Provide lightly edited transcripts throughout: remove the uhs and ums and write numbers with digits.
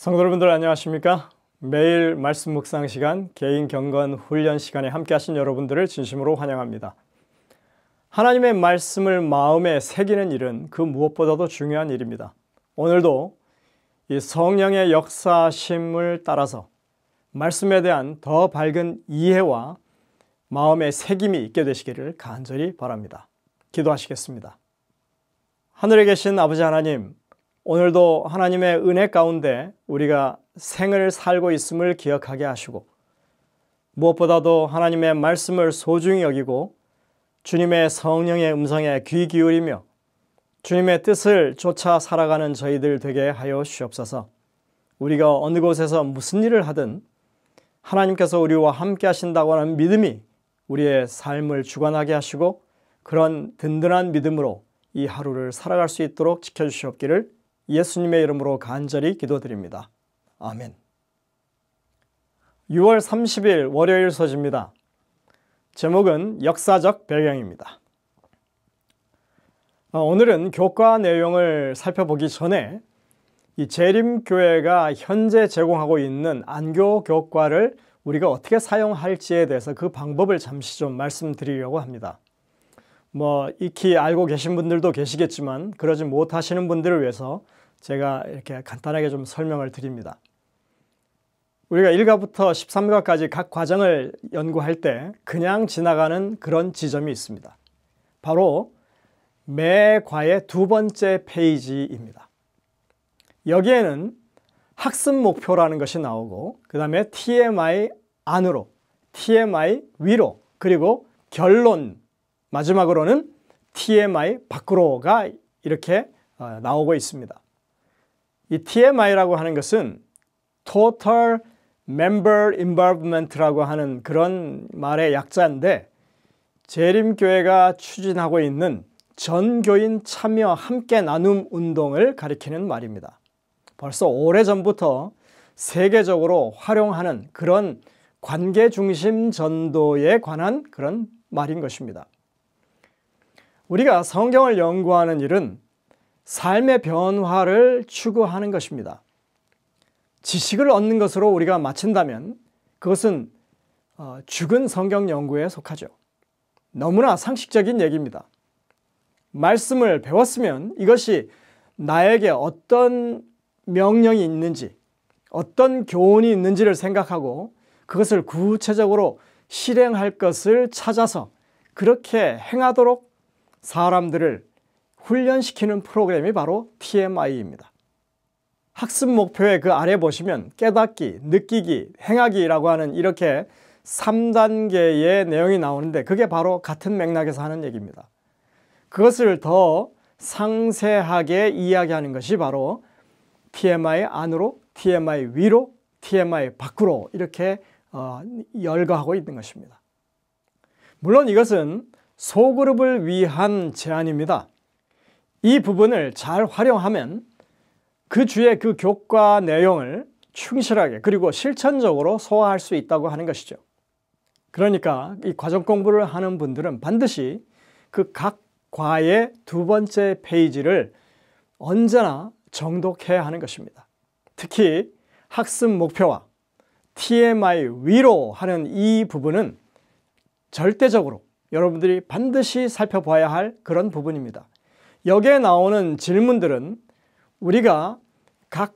성도 여러분들 안녕하십니까? 매일 말씀 묵상 시간, 개인 경건 훈련 시간에 함께 하신 여러분들을 진심으로 환영합니다. 하나님의 말씀을 마음에 새기는 일은 그 무엇보다도 중요한 일입니다. 오늘도 이 성령의 역사심을 따라서 말씀에 대한 더 밝은 이해와 마음의 새김이 있게 되시기를 간절히 바랍니다. 기도하시겠습니다. 하늘에 계신 아버지 하나님, 오늘도 하나님의 은혜 가운데 우리가 생을 살고 있음을 기억하게 하시고 무엇보다도 하나님의 말씀을 소중히 여기고 주님의 성령의 음성에 귀 기울이며 주님의 뜻을 쫓아 살아가는 저희들 되게 하여 주옵소서. 우리가 어느 곳에서 무슨 일을 하든 하나님께서 우리와 함께 하신다고 하는 믿음이 우리의 삶을 주관하게 하시고 그런 든든한 믿음으로 이 하루를 살아갈 수 있도록 지켜주시옵기를 예수님의 이름으로 간절히 기도드립니다. 아멘. 6월 30일 월요일 소식입니다. 제목은 역사적 배경입니다. 오늘은 교과 내용을 살펴보기 전에 이 재림교회가 현재 제공하고 있는 안교 교과를 우리가 어떻게 사용할지에 대해서 그 방법을 잠시 좀 말씀드리려고 합니다. 익히 알고 계신 분들도 계시겠지만 그러지 못하시는 분들을 위해서 제가 이렇게 간단하게 좀 설명을 드립니다. 우리가 1과부터 13과까지 각 과정을 연구할 때 그냥 지나가는 그런 지점이 있습니다. 바로 매 과의 두 번째 페이지입니다. 여기에는 학습 목표라는 것이 나오고 그 다음에 TMI 안으로, TMI 위로, 그리고 결론, 마지막으로는 TMI 밖으로가 이렇게 나오고 있습니다. 이 TMI라고 하는 것은 Total Member Involvement라고 하는 그런 말의 약자인데 재림교회가 추진하고 있는 전교인 참여 함께 나눔 운동을 가리키는 말입니다. 벌써 오래전부터 세계적으로 활용하는 그런 관계 중심 전도에 관한 그런 말인 것입니다. 우리가 성경을 연구하는 일은 삶의 변화를 추구하는 것입니다. 지식을 얻는 것으로 우리가 마친다면 그것은 죽은 성경 연구에 속하죠. 너무나 상식적인 얘기입니다. 말씀을 배웠으면 이것이 나에게 어떤 명령이 있는지, 어떤 교훈이 있는지를 생각하고 그것을 구체적으로 실행할 것을 찾아서 그렇게 행하도록 사람들을 훈련시키는 프로그램이 바로 TMI입니다. 학습 목표의 그 아래 보시면 깨닫기, 느끼기, 행하기라고 하는 이렇게 3단계의 내용이 나오는데 그게 바로 같은 맥락에서 하는 얘기입니다. 그것을 더 상세하게 이야기하는 것이 바로 TMI 안으로, TMI 위로, TMI 밖으로 이렇게 열거하고 있는 것입니다. 물론 이것은 소그룹을 위한 제안입니다. 이 부분을 잘 활용하면 그 주의 그 교과 내용을 충실하게 그리고 실천적으로 소화할 수 있다고 하는 것이죠. 그러니까 이 과정 공부를 하는 분들은 반드시 그 각 과의 두 번째 페이지를 언제나 정독해야 하는 것입니다. 특히 학습 목표와 TMI 위로 하는 이 부분은 절대적으로 여러분들이 반드시 살펴봐야 할 그런 부분입니다. 여기에 나오는 질문들은 우리가 각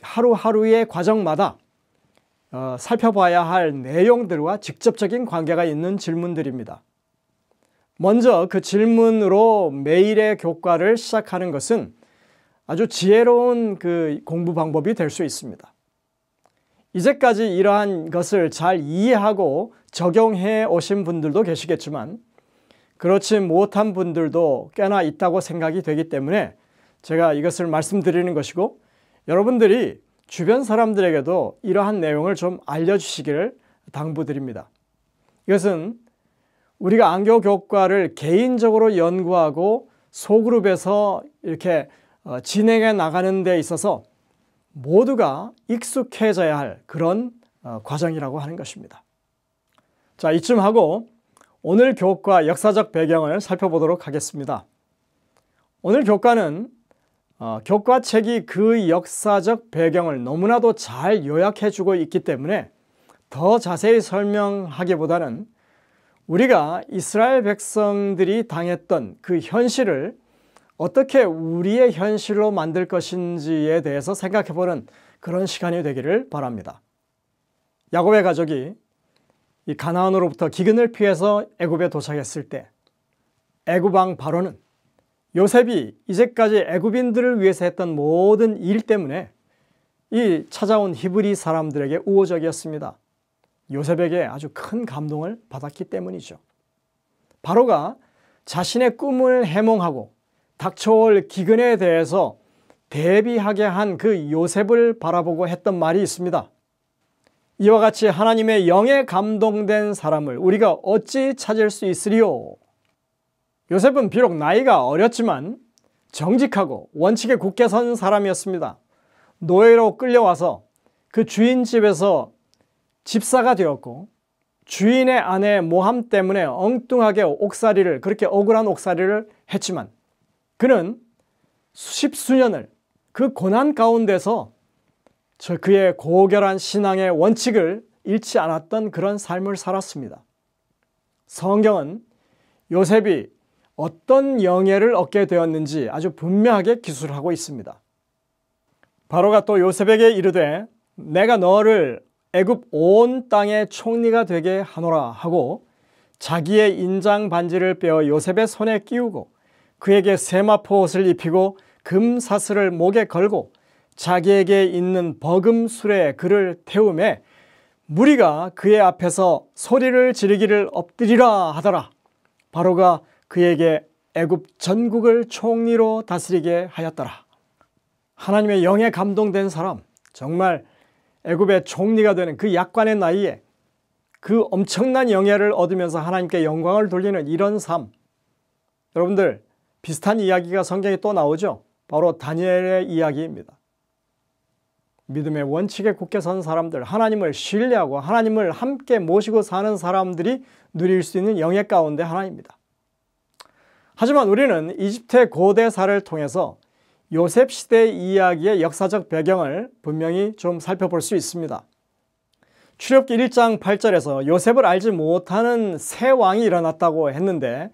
하루하루의 과정마다 살펴봐야 할 내용들과 직접적인 관계가 있는 질문들입니다. 먼저 그 질문으로 매일의 교과를 시작하는 것은 아주 지혜로운 그 공부 방법이 될 수 있습니다. 이제까지 이러한 것을 잘 이해하고 적용해 오신 분들도 계시겠지만 그렇지 못한 분들도 꽤나 있다고 생각이 되기 때문에 제가 이것을 말씀드리는 것이고 여러분들이 주변 사람들에게도 이러한 내용을 좀 알려주시기를 당부드립니다. 이것은 우리가 안교 교과를 개인적으로 연구하고 소그룹에서 이렇게 진행해 나가는 데 있어서 모두가 익숙해져야 할 그런 과정이라고 하는 것입니다. 자, 이쯤 하고 오늘 교과 역사적 배경을 살펴보도록 하겠습니다. 오늘 교과는 교과책이 그 역사적 배경을 너무나도 잘 요약해주고 있기 때문에 더 자세히 설명하기보다는 우리가 이스라엘 백성들이 당했던 그 현실을 어떻게 우리의 현실로 만들 것인지에 대해서 생각해보는 그런 시간이 되기를 바랍니다. 야곱의 가족이 이 가나안으로부터 기근을 피해서 애굽에 도착했을 때 애굽 왕 바로는 요셉이 이제까지 애굽인들을 위해서 했던 모든 일 때문에 이 찾아온 히브리 사람들에게 우호적이었습니다. 요셉에게 아주 큰 감동을 받았기 때문이죠. 바로가 자신의 꿈을 해몽하고 닥쳐올 기근에 대해서 대비하게 한 그 요셉을 바라보고 했던 말이 있습니다. 이와 같이 하나님의 영에 감동된 사람을 우리가 어찌 찾을 수 있으리요? 요셉은 비록 나이가 어렸지만 정직하고 원칙에 굳게 선 사람이었습니다. 노예로 끌려와서 그 주인 집에서 집사가 되었고 주인의 아내의 모함 때문에 엉뚱하게 옥살이를, 그렇게 억울한 옥살이를 했지만 그는 수십 수년을 그 고난 가운데서 그의 고결한 신앙의 원칙을 잃지 않았던 그런 삶을 살았습니다. 성경은 요셉이 어떤 영예를 얻게 되었는지 아주 분명하게 기술하고 있습니다. 바로가 또 요셉에게 이르되 내가 너를 애굽 온 땅의 총리가 되게 하노라 하고 자기의 인장 반지를 빼어 요셉의 손에 끼우고 그에게 세마포 옷을 입히고 금사슬을 목에 걸고 자기에게 있는 버금술에 그를 태우매 무리가 그의 앞에서 소리를 지르기를 엎드리라 하더라. 바로가 그에게 애굽 전국을 총리로 다스리게 하였더라. 하나님의 영에 감동된 사람, 정말 애굽의 총리가 되는 그 약관의 나이에 그 엄청난 영예를 얻으면서 하나님께 영광을 돌리는 이런 삶, 여러분들 비슷한 이야기가 성경에 또 나오죠. 바로 다니엘의 이야기입니다. 믿음의 원칙에 굳게 선 사람들, 하나님을 신뢰하고 하나님을 함께 모시고 사는 사람들이 누릴 수 있는 영예 가운데 하나입니다. 하지만 우리는 이집트의 고대사를 통해서 요셉 시대 이야기의 역사적 배경을 분명히 좀 살펴볼 수 있습니다. 출애굽기 1장 8절에서 요셉을 알지 못하는 새 왕이 일어났다고 했는데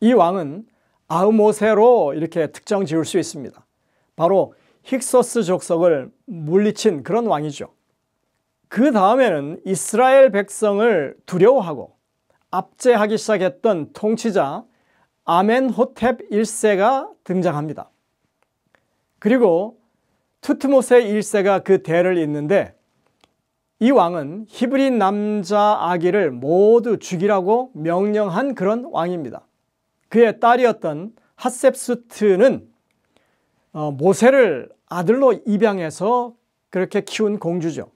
이 왕은 아흐모세로 이렇게 특정 지을 수 있습니다. 바로 힉소스 족속을 물리친 그런 왕이죠. 그 다음에는 이스라엘 백성을 두려워하고 압제하기 시작했던 통치자 아멘호텝 1세가 등장합니다. 그리고 투트모세 1세가 그 대를 잇는데 이 왕은 히브리 남자 아기를 모두 죽이라고 명령한 그런 왕입니다. 그의 딸이었던 핫셉수트는 모세를 아들로 입양해서 그렇게 키운 공주죠.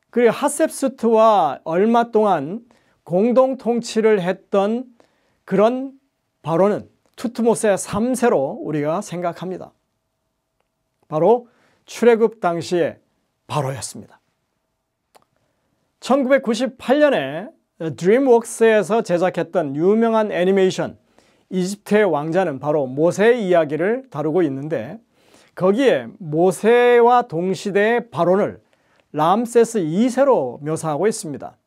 그리고 핫셉수트와 얼마 동안 공동 통치를 했던 그런 바로는 투트모세 3세로 우리가 생각합니다. 바로 출애굽 당시의 바로였습니다. 1998년에 드림웍스에서 제작했던 유명한 애니메이션 이집트의 왕자는 바로 모세의 이야기를 다루고 있는데 거기에 모세와 동시대의 바론을 람세스 2세로 묘사하고 있습니다.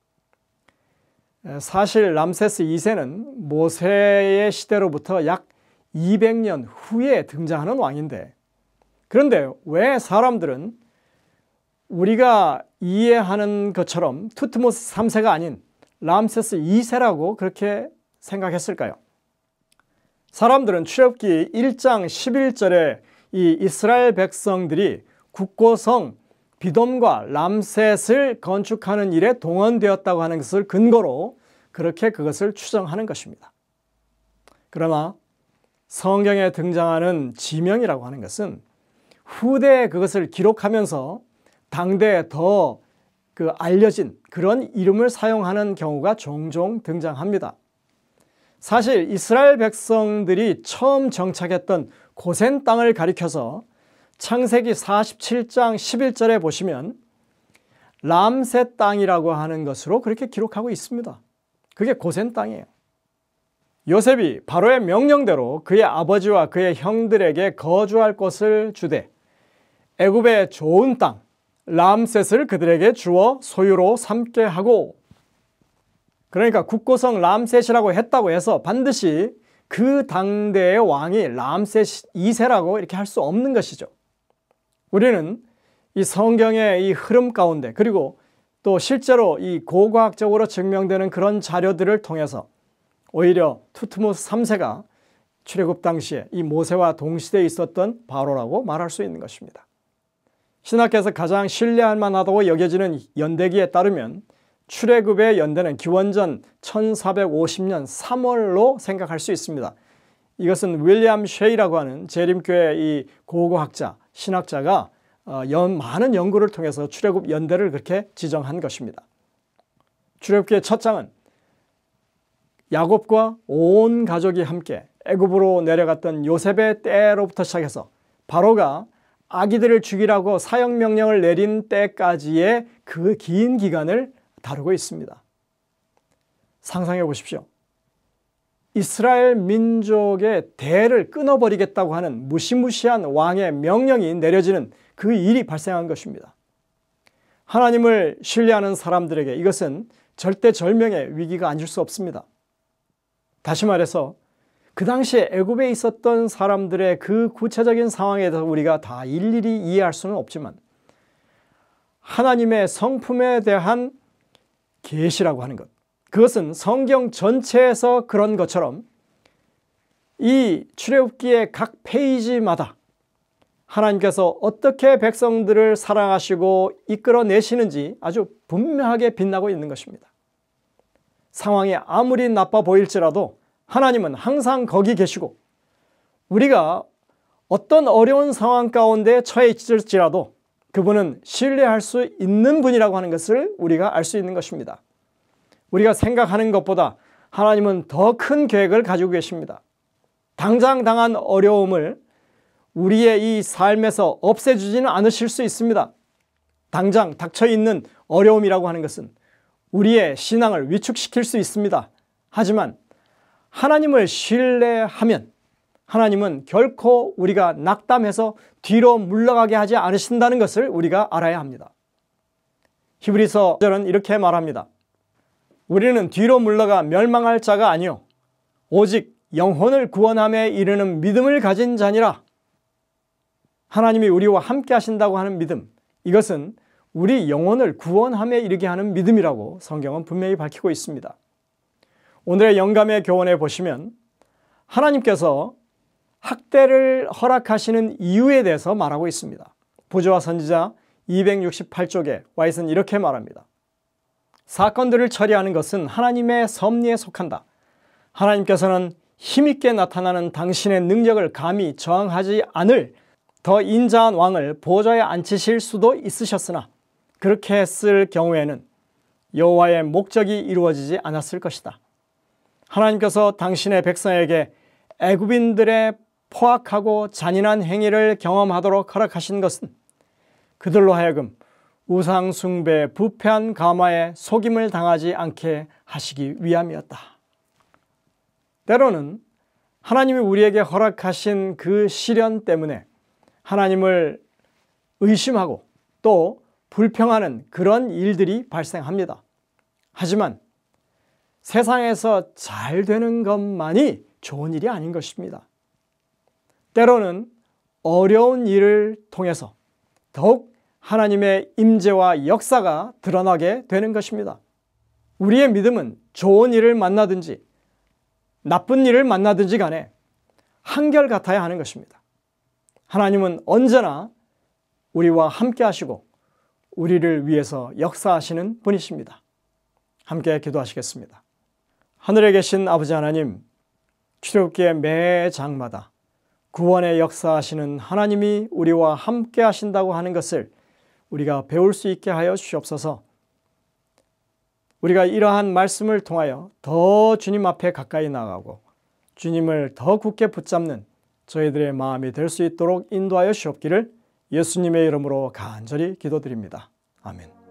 사실 람세스 2세는 모세의 시대로부터 약 200년 후에 등장하는 왕인데 그런데 왜 사람들은 우리가 이해하는 것처럼 투트모스 3세가 아닌 람세스 2세라고 그렇게 생각했을까요? 사람들은 출애굽기 1장 11절에 이 이스라엘 백성들이 국고성 비돔과 람셋을 건축하는 일에 동원되었다고 하는 것을 근거로 그렇게 그것을 추정하는 것입니다. 그러나 성경에 등장하는 지명이라고 하는 것은 후대에 그것을 기록하면서 당대에 더 알려진 그런 이름을 사용하는 경우가 종종 등장합니다. 사실 이스라엘 백성들이 처음 정착했던 고센 땅을 가리켜서 창세기 47장 11절에 보시면 람셋 땅이라고 하는 것으로 그렇게 기록하고 있습니다. 그게 고센 땅이에요. 요셉이 바로의 명령대로 그의 아버지와 그의 형들에게 거주할 곳을 주되 애굽의 좋은 땅 람셋을 그들에게 주어 소유로 삼게 하고, 그러니까 국고성 람셋이라고 했다고 해서 반드시 그 당대의 왕이 람셋 2세라고 이렇게 할 수 없는 것이죠. 우리는 이 성경의 이 흐름 가운데, 그리고 또 실제로 이 고고학적으로 증명되는 그런 자료들을 통해서 오히려 투트모스 3세가 출애굽 당시에 이 모세와 동시대에 있었던 바로라고 말할 수 있는 것입니다. 신학계에서 가장 신뢰할 만하다고 여겨지는 연대기에 따르면 출애굽의 연대는 기원전 1450년 3월로 생각할 수 있습니다. 이것은 윌리엄 쉐이라고 하는 재림교회 이 고고학자, 신학자가 많은 연구를 통해서 출애굽 연대를 그렇게 지정한 것입니다. 출애굽기의 첫 장은 야곱과 온 가족이 함께 애굽으로 내려갔던 요셉의 때로부터 시작해서 바로가 아기들을 죽이라고 사형명령을 내린 때까지의 그 긴 기간을 다루고 있습니다. 상상해 보십시오. 이스라엘 민족의 대를 끊어버리겠다고 하는 무시무시한 왕의 명령이 내려지는 그 일이 발생한 것입니다. 하나님을 신뢰하는 사람들에게 이것은 절대절명의 위기가 아닐 수 없습니다. 다시 말해서 그 당시에 애굽에 있었던 사람들의 그 구체적인 상황에 대해서 우리가 다 일일이 이해할 수는 없지만 하나님의 성품에 대한 계시라고 하는 것, 그것은 성경 전체에서 그런 것처럼 이 출애굽기의 각 페이지마다 하나님께서 어떻게 백성들을 사랑하시고 이끌어내시는지 아주 분명하게 빛나고 있는 것입니다. 상황이 아무리 나빠 보일지라도 하나님은 항상 거기 계시고, 우리가 어떤 어려운 상황 가운데 처해 있을지라도 그분은 신뢰할 수 있는 분이라고 하는 것을 우리가 알 수 있는 것입니다. 우리가 생각하는 것보다 하나님은 더 큰 계획을 가지고 계십니다. 당장 당한 어려움을 우리의 이 삶에서 없애주지는 않으실 수 있습니다. 당장 닥쳐있는 어려움이라고 하는 것은 우리의 신앙을 위축시킬 수 있습니다. 하지만 하나님을 신뢰하면 하나님은 결코 우리가 낙담해서 뒤로 물러가게 하지 않으신다는 것을 우리가 알아야 합니다. 히브리서 1절은 이렇게 말합니다. 우리는 뒤로 물러가 멸망할 자가 아니요 오직 영혼을 구원함에 이르는 믿음을 가진 자니라. 하나님이 우리와 함께 하신다고 하는 믿음, 이것은 우리 영혼을 구원함에 이르게 하는 믿음이라고 성경은 분명히 밝히고 있습니다. 오늘의 영감의 교훈에 보시면 하나님께서 학대를 허락하시는 이유에 대해서 말하고 있습니다. 부조와 선지자 268쪽에 와이슨 이렇게 말합니다. 사건들을 처리하는 것은 하나님의 섭리에 속한다. 하나님께서는 힘있게 나타나는 당신의 능력을 감히 저항하지 않을 더 인자한 왕을 보좌에 앉히실 수도 있으셨으나 그렇게 했을 경우에는 여호와의 목적이 이루어지지 않았을 것이다. 하나님께서 당신의 백성에게 애굽인들의 포악하고 잔인한 행위를 경험하도록 허락하신 것은 그들로 하여금 우상 숭배, 부패한 가마에 속임을 당하지 않게 하시기 위함이었다. 때로는 하나님이 우리에게 허락하신 그 시련 때문에 하나님을 의심하고 또 불평하는 그런 일들이 발생합니다. 하지만 세상에서 잘 되는 것만이 좋은 일이 아닌 것입니다. 때로는 어려운 일을 통해서 더욱 하나님의 임재와 역사가 드러나게 되는 것입니다. 우리의 믿음은 좋은 일을 만나든지 나쁜 일을 만나든지 간에 한결같아야 하는 것입니다. 하나님은 언제나 우리와 함께 하시고 우리를 위해서 역사하시는 분이십니다. 함께 기도하시겠습니다. 하늘에 계신 아버지 하나님, 출애굽기의 매 장마다 구원의 역사하시는 하나님이 우리와 함께 하신다고 하는 것을 우리가 배울 수 있게 하여 주시옵소서. 우리가 이러한 말씀을 통하여 더 주님 앞에 가까이 나가고 주님을 더 굳게 붙잡는 저희들의 마음이 될 수 있도록 인도하여 주옵기를 예수님의 이름으로 간절히 기도드립니다. 아멘.